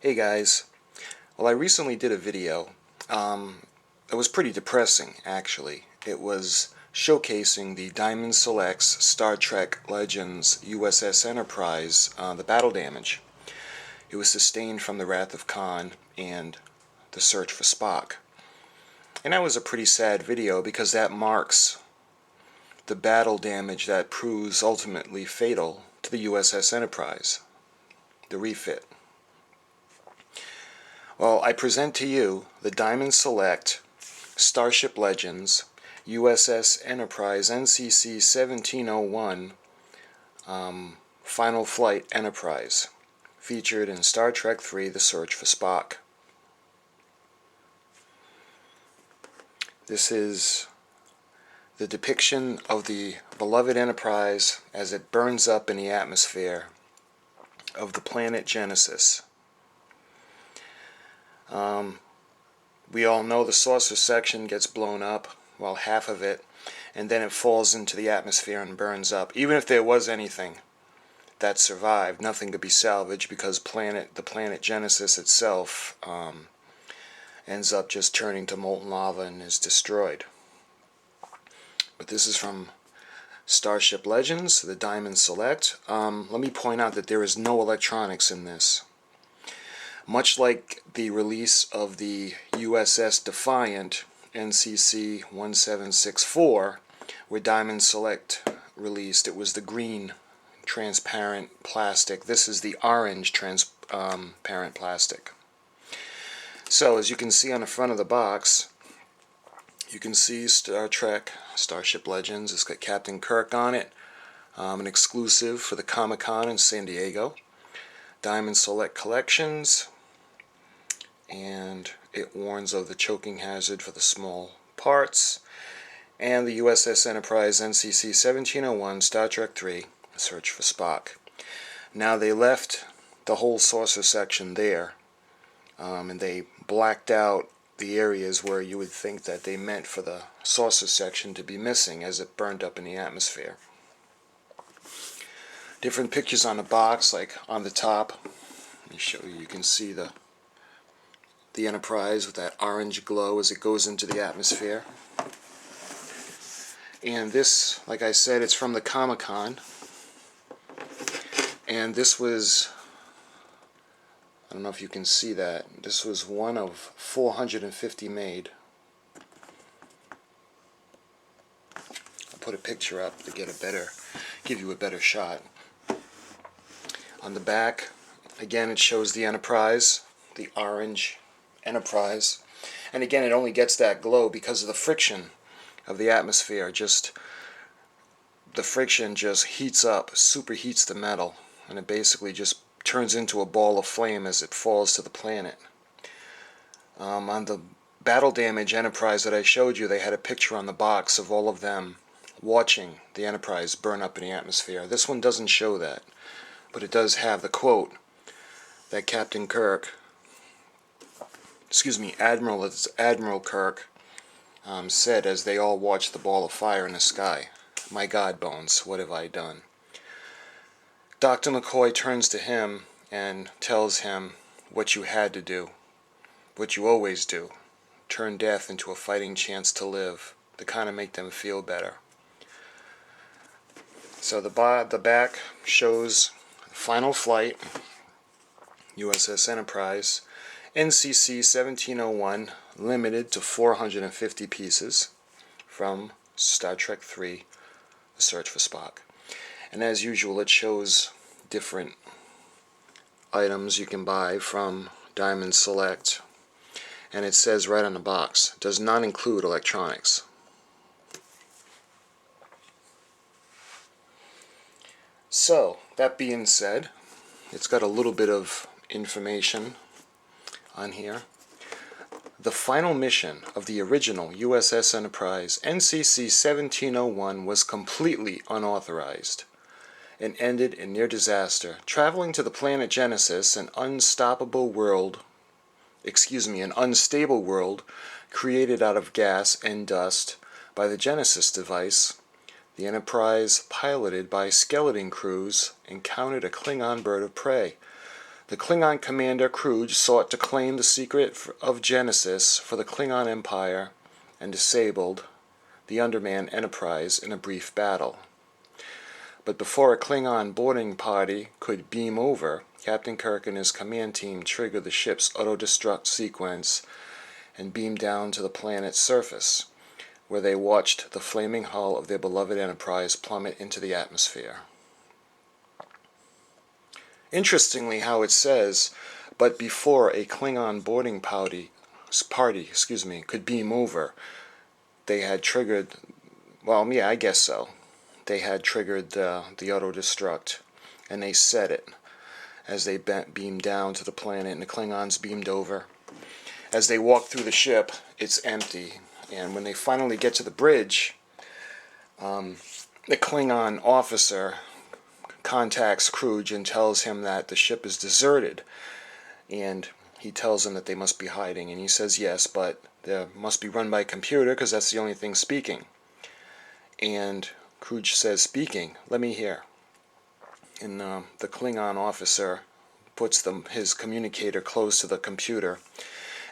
Hey guys, well I recently did a video. It was pretty depressing actually. It was showcasing the Diamond Select's Star Trek Legends USS Enterprise, the battle damage it was sustained from the Wrath of Khan and the search for Spock. And that was a pretty sad video because that marks the battle damage that proves ultimately fatal to the USS Enterprise, the refit. Well, I present to you the Diamond Select Starship Legends USS Enterprise NCC 1701 Final Flight Enterprise, featured in Star Trek III The Search for Spock. This is the depiction of the beloved Enterprise as it burns up in the atmosphere of the planet Genesis. We all know the saucer section gets blown up, well, half of it, and then it falls into the atmosphere and burns up. Even if there was anything that survived, nothing could be salvaged because the planet Genesis itself ends up just turning to molten lava and is destroyed. But this is from Starship Legends, the Diamond Select. Let me point out that there is no electronics in this. Much like the release of the USS Defiant NCC 1764, where Diamond Select released, it was the green transparent plastic. This is the orange transparent plastic. So as you can see on the front of the box, you can see Star Trek Starship Legends. It's got Captain Kirk on it, an exclusive for the Comic-Con in San Diego. Diamond Select Collections, and it warns of the choking hazard for the small parts. And the USS Enterprise NCC 1701 Star Trek III The Search for Spock. Now they left the whole saucer section there, and they blacked out the areas where you would think that they meant for the saucer section to be missing as it burned up in the atmosphere. Different pictures on the box, like on the top. Let me show you. You can see the Enterprise with that orange glow as it goes into the atmosphere. And this, like I said, it's from the Comic-Con. And this was, I don't know if you can see that, this was one of 450 made. I'll put a picture up to give you a better shot. On the back, again, it shows the Enterprise, the orange Enterprise, and again it only gets that glow because of the friction of the atmosphere. The friction just heats up, superheats the metal, and it basically just turns into a ball of flame as it falls to the planet. On the battle damage Enterprise that I showed you, they had a picture on the box of all of them watching the Enterprise burn up in the atmosphere. This one doesn't show that, but it does have the quote that Captain Kirk, Admiral Kirk said as they all watched the ball of fire in the sky. "My God, Bones, what have I done?" Dr. McCoy turns to him and tells him what you had to do, what you always do, turn death into a fighting chance to live, to kind of make them feel better. So the back shows Final Flight, USS Enterprise, NCC 1701, limited to 450 pieces, from Star Trek III The Search for Spock. And as usual, it shows different items you can buy from Diamond Select. And it says right on the box, does not include electronics. So, that being said, it's got a little bit of information on here. The final mission of the original USS Enterprise NCC 1701 was completely unauthorized and ended in near disaster. Traveling to the planet Genesis, an unstable world created out of gas and dust by the Genesis device, the Enterprise, piloted by skeleton crews, encountered a Klingon bird of prey. The Klingon commander Kruge sought to claim the secret of Genesis for the Klingon Empire and disabled the Underman Enterprise in a brief battle. But before a Klingon boarding party could beam over, Captain Kirk and his command team triggered the ship's auto-destruct sequence and beamed down to the planet's surface, where they watched the flaming hull of their beloved Enterprise plummet into the atmosphere. Interestingly how it says, but before a Klingon boarding party could beam over, they had triggered, well, yeah, I guess so. They had triggered the auto-destruct, and they set it as they beamed down to the planet, and the Klingons beamed over. As they walk through the ship, it's empty, and when they finally get to the bridge, the Klingon officer contacts Kruge and tells him that the ship is deserted, and he tells them that they must be hiding, and he says yes, but they must be run by a computer because that's the only thing speaking. And Kruge says, "Speaking, let me hear." And the Klingon officer puts his communicator close to the computer,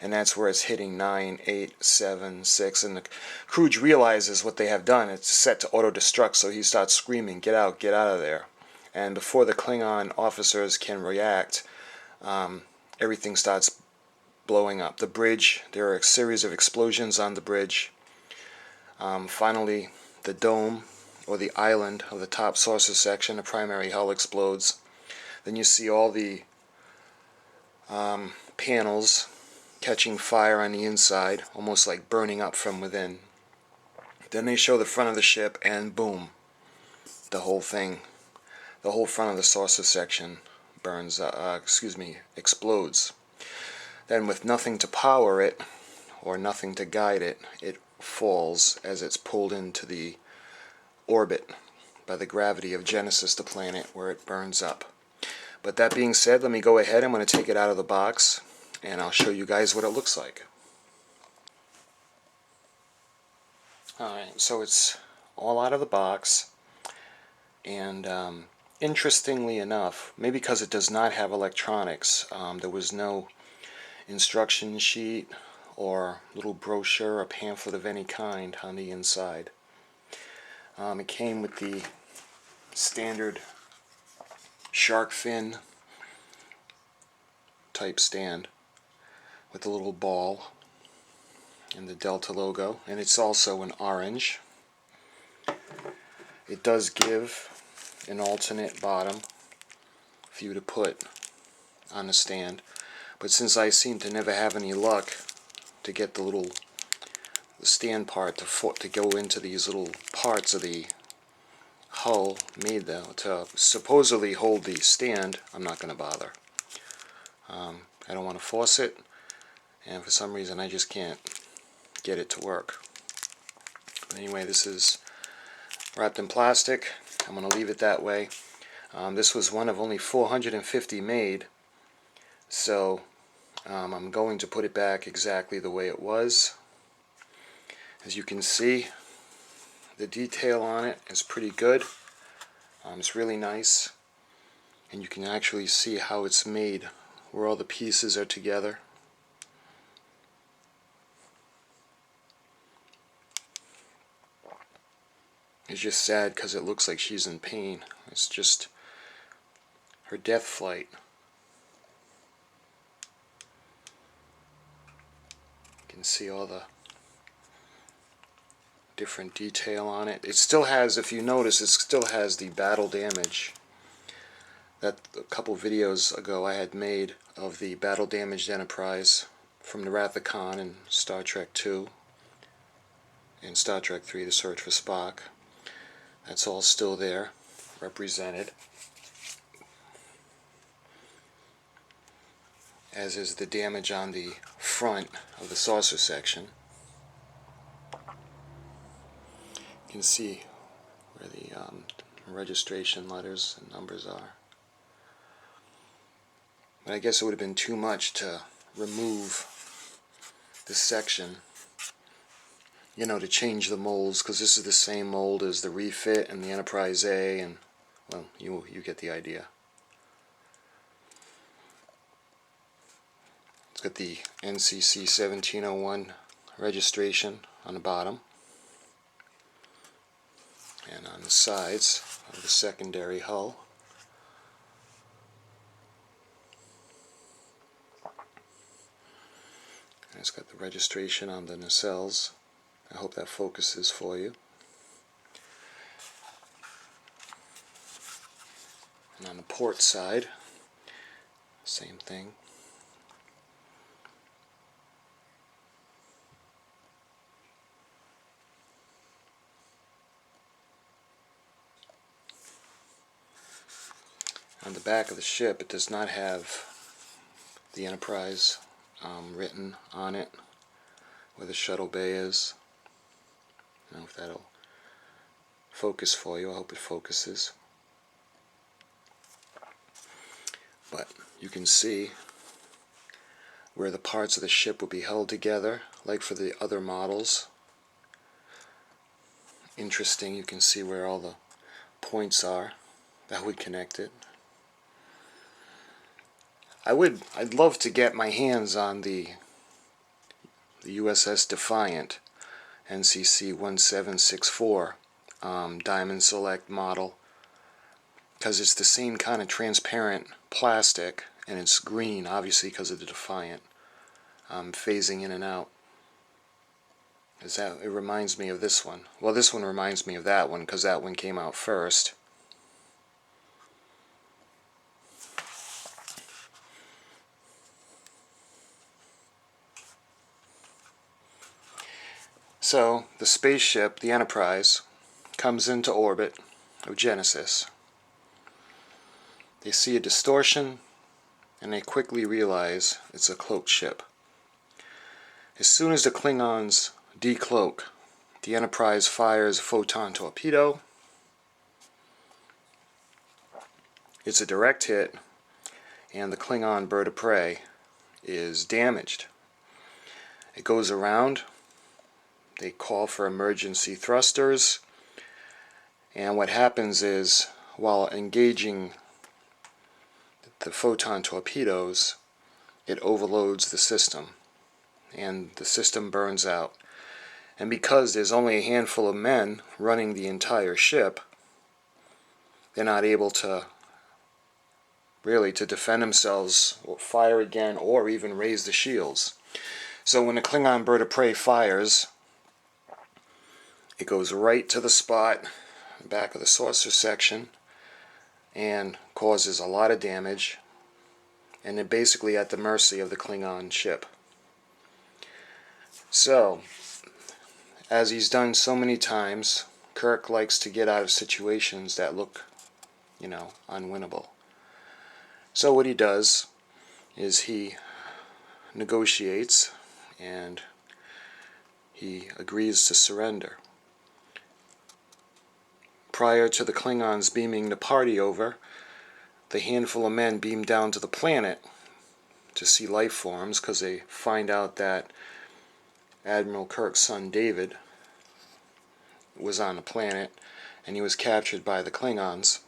and that's where it's hitting 9, 8, 7, 6, and Kruge realizes what they have done. It's set to auto-destruct, so he starts screaming, get out of there." And before the Klingon officers can react, everything starts blowing up. The bridge, there are a series of explosions on the bridge. Finally, the dome, or the island of the top saucer section, the primary hull explodes. Then you see all the panels catching fire on the inside, almost like burning up from within. Then they show the front of the ship, and boom, the whole front of the saucer section explodes. Then with nothing to power it, or nothing to guide it, it falls as it's pulled into the orbit by the gravity of Genesis, the planet, where it burns up. But that being said, let me go ahead. I'm going to take it out of the box, and I'll show you guys what it looks like. Alright, so it's all out of the box, and interestingly enough, maybe because it does not have electronics, there was no instruction sheet or little brochure or pamphlet of any kind on the inside. It came with the standard shark fin type stand with the little ball and the Delta logo, and it's also in orange. It does give an alternate bottom for you to put on the stand, but since I seem to never have any luck to get the stand part to go into these little parts of the hull made to supposedly hold the stand, I'm not going to bother. I don't want to force it, and for some reason I just can't get it to work. But anyway, this is wrapped in plastic. I'm going to leave it that way. This was one of only 450 made, so I'm going to put it back exactly the way it was. As you can see, the detail on it is pretty good. It's really nice, and you can actually see how it's made, where all the pieces are together. It's just sad because it looks like she's in pain. It's just her death flight. You can see all the different detail on it. It still has, if you notice, it still has the battle damage that a couple videos ago I had made of the battle damaged Enterprise from the Wrath of Khan in Star Trek II and Star Trek III, The Search for Spock. That's all still there, represented, as is the damage on the front of the saucer section. You can see where the registration letters and numbers are. But I guess it would have been too much to remove this section, you know, to change the molds, because this is the same mold as the refit and the Enterprise A, and, well, you get the idea. Got the NCC 1701 registration on the bottom and on the sides of the secondary hull. And it's got the registration on the nacelles. I hope that focuses for you. And on the port side, same thing. On the back of the ship, it does not have the Enterprise written on it, where the shuttle bay is. I don't know if that'll focus for you. I hope it focuses. But you can see where the parts of the ship will be held together, like for the other models. Interesting, you can see where all the points are that would connect it. I'd love to get my hands on the USS Defiant NCC 1764 Diamond Select model, because it's the same kind of transparent plastic, and it's green, obviously because of the Defiant phasing in and out. It reminds me of this one. Well, this one reminds me of that one because that one came out first. So, the spaceship, the Enterprise, comes into orbit of Genesis. They see a distortion, and they quickly realize it's a cloaked ship. As soon as the Klingons decloak, the Enterprise fires a photon torpedo. It's a direct hit, and the Klingon bird of prey is damaged. It goes around. They call for emergency thrusters, and what happens is, while engaging the photon torpedoes, it overloads the system, and the system burns out. And because there's only a handful of men running the entire ship, they're not able to really to defend themselves or fire again or even raise the shields. So when the Klingon bird of prey fires, it goes right to the spot, back of the saucer section, and causes a lot of damage, and they're basically at the mercy of the Klingon ship. So, as he's done so many times, Kirk likes to get out of situations that look, unwinnable. So what he does is he negotiates, and he agrees to surrender. Prior to the Klingons beaming the party over, the handful of men beam down to the planet to see life forms, because they find out that Admiral Kirk's son David was on the planet, and he was captured by the Klingons,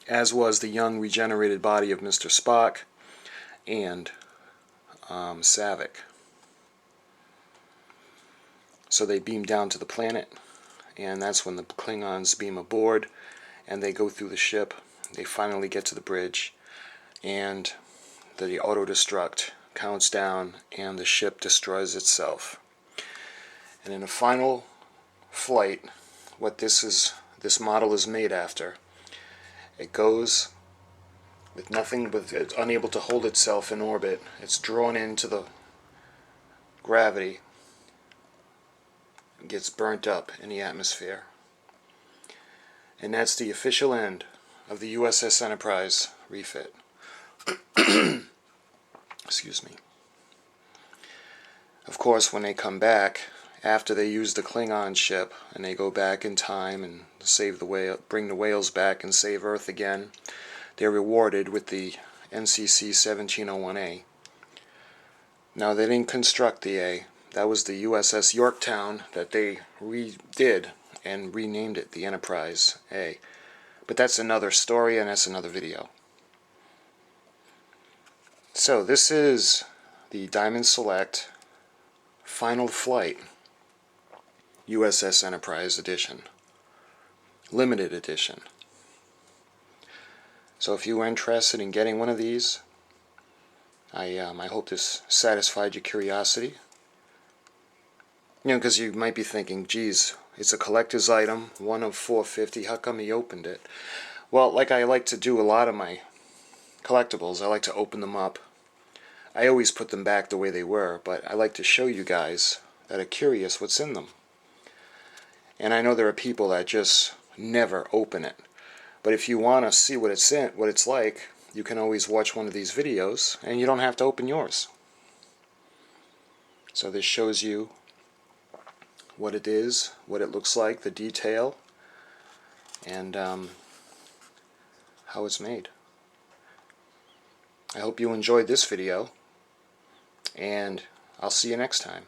as was the young regenerated body of Mr. Spock and Savick. So they beam down to the planet, and that's when the Klingons beam aboard, and they go through the ship. They finally get to the bridge, and the auto-destruct counts down, and the ship destroys itself. And in a final flight, what this model is made after, it goes with nothing, but it's unable to hold itself in orbit. It's drawn into the gravity, gets burnt up in the atmosphere. And that's the official end of the USS Enterprise refit. Excuse me. Of course, when they come back, after they use the Klingon ship, and they go back in time and bring the whales back and save Earth again, they're rewarded with the NCC 1701A. Now, they didn't construct the A. That was the USS Yorktown that they redid and renamed it the Enterprise A. But that's another story, and that's another video. So this is the Diamond Select Final Flight USS Enterprise Edition, Limited Edition. So if you were interested in getting one of these, I hope this satisfied your curiosity. You know, because you might be thinking, geez, it's a collector's item, one of 450, how come he opened it? Well, like I like to do a lot of my collectibles, I like to open them up. I always put them back the way they were, but I like to show you guys that are curious what's in them. And I know there are people that just never open it. But if you want to see what it's like, you can always watch one of these videos, and you don't have to open yours. So this shows you what it is, what it looks like, the detail, and how it's made. I hope you enjoyed this video, and I'll see you next time.